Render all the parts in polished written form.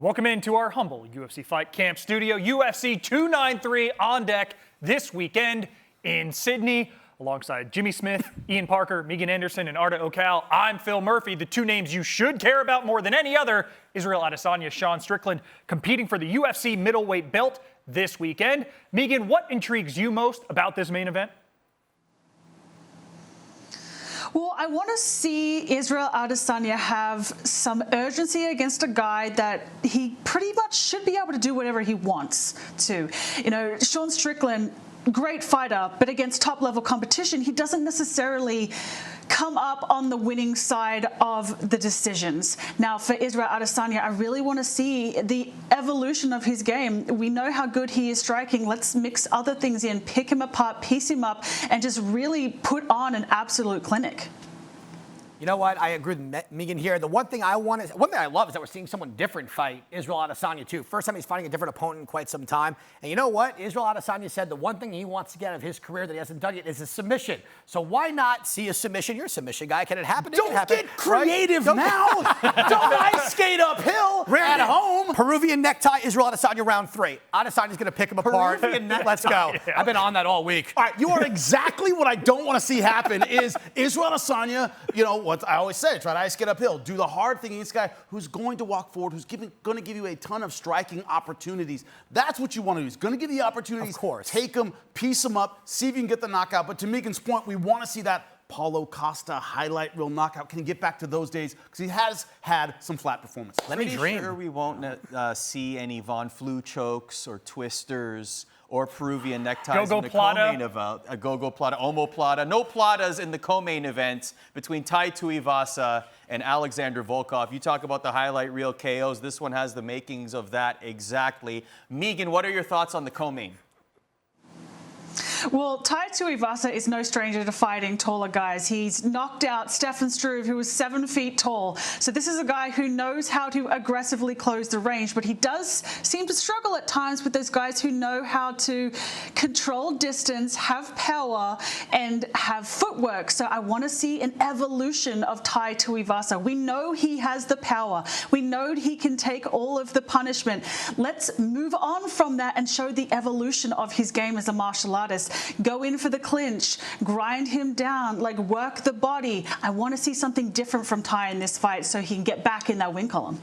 Welcome into our humble UFC Fight Camp studio. UFC 293 on deck this weekend in Sydney. Alongside Jimmy Smith, Ian Parker, Megan Anderson, and Arda Okal, I'm Phil Murphy. The two names you should care about more than any other, Israel Adesanya, Sean Strickland, competing for the UFC middleweight belt this weekend. Megan, what intrigues you most about this main event? Well, I want to see Israel Adesanya have some urgency against a guy that he pretty much should be able to do whatever he wants to. You know, Sean Strickland, great fighter, but against top-level competition, he doesn't necessarily come up on the winning side of the decisions. Now, for Israel Adesanya, I really want to see the evolution of his game. We know how good he is striking. Let's mix other things in, pick him apart, piece him up, and just really put on an absolute clinic. You know what? I agree with Megan here. The one thing I love is that we're seeing someone different fight Israel Adesanya too. First time he's fighting a different opponent in quite some time. And you know what? Israel Adesanya said the one thing he wants to get out of his career that he hasn't done yet is a submission. So why not see a submission? You're a submission guy. Can it happen? Don't get creative now. Don't ice skate uphill at home. Peruvian necktie, Israel Adesanya round 3. Adesanya's going to pick him apart. Let's go. Yeah. I've been on that all week. All right, you are exactly what I don't want to see happen is Israel Adesanya, you know, what I always say, try to ice skate uphill. Do the hard thing against this guy who's going to walk forward, who's going to give you a ton of striking opportunities. That's what you want to do. He's going to give you the opportunities. Of course. Take him, piece him up, see if you can get the knockout. But to Megan's point, we want to see that Paulo Costa highlight reel knockout. Can he get back to those days? Because he has had some flat performances. Let me dream. Sure we won't see any Von Flue chokes or twisters or Peruvian neckties in the co-main event. A Gogo Plata, Omo Plata. No Platas in the co-main event between Tai Tuivasa and Alexander Volkov. You talk about the highlight reel KOs. This one has the makings of that exactly. Megan, what are your thoughts on the co-main? Well, Tai Tuivasa is no stranger to fighting taller guys. He's knocked out Stefan Struve, who was 7 feet tall. So this is a guy who knows how to aggressively close the range, but he does seem to struggle at times with those guys who know how to control distance, have power, and have footwork. So I want to see an evolution of Tai Tuivasa. We know he has the power. We know he can take all of the punishment. Let's move on from that and show the evolution of his game as a martial artist. Go in for the clinch, grind him down, like work the body. I want to see something different from Tai in this fight so he can get back in that win column.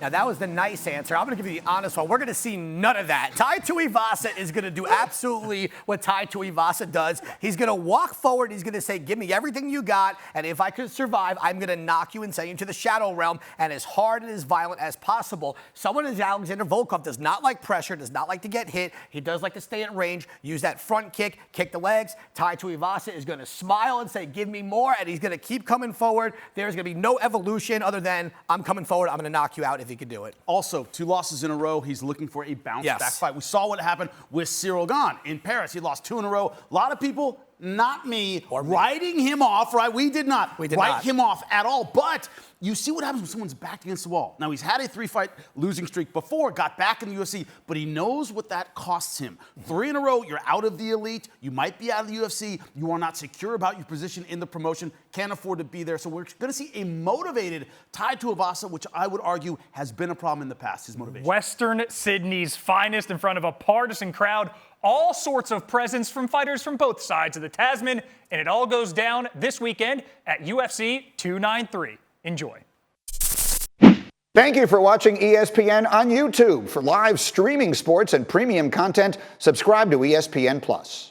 Now, that was the nice answer. I'm going to give you the honest one. We're going to see none of that. Tai Tuivasa is going to do absolutely what Tai Tuivasa does. He's going to walk forward. He's going to say, give me everything you got, and if I could survive, I'm going to knock you and send you to the shadow realm, and as hard and as violent as possible. Someone as Alexander Volkov does not like pressure, does not like to get hit. He does like to stay at range, use that front kick, kick the legs. Tai Tuivasa is going to smile and say, give me more, and he's going to keep coming forward. There's going to be no evolution other than I'm coming forward, I'm going to knock you out if he could do it. Also, 2 losses in a row. He's looking for a bounce-back fight. We saw what happened with Cyril Gane in Paris. He lost 2 in a row. A lot of people, not me, writing him off, right? We did not write him off at all. But you see what happens when someone's backed against the wall. Now, he's had a 3-fight losing streak before, got back in the UFC, but he knows what that costs him. 3 in a row, you're out of the elite. You might be out of the UFC. You are not secure about your position in the promotion. Can't afford to be there. So we're going to see a motivated Tai Tuivasa, which I would argue has been a problem in the past, his motivation. Western Sydney's finest in front of a partisan crowd. All sorts of presence from fighters from both sides of the Tasman, and it all goes down this weekend at UFC 293. Enjoy. Thank you for watching ESPN on YouTube. For live streaming sports and premium content, subscribe to ESPN+.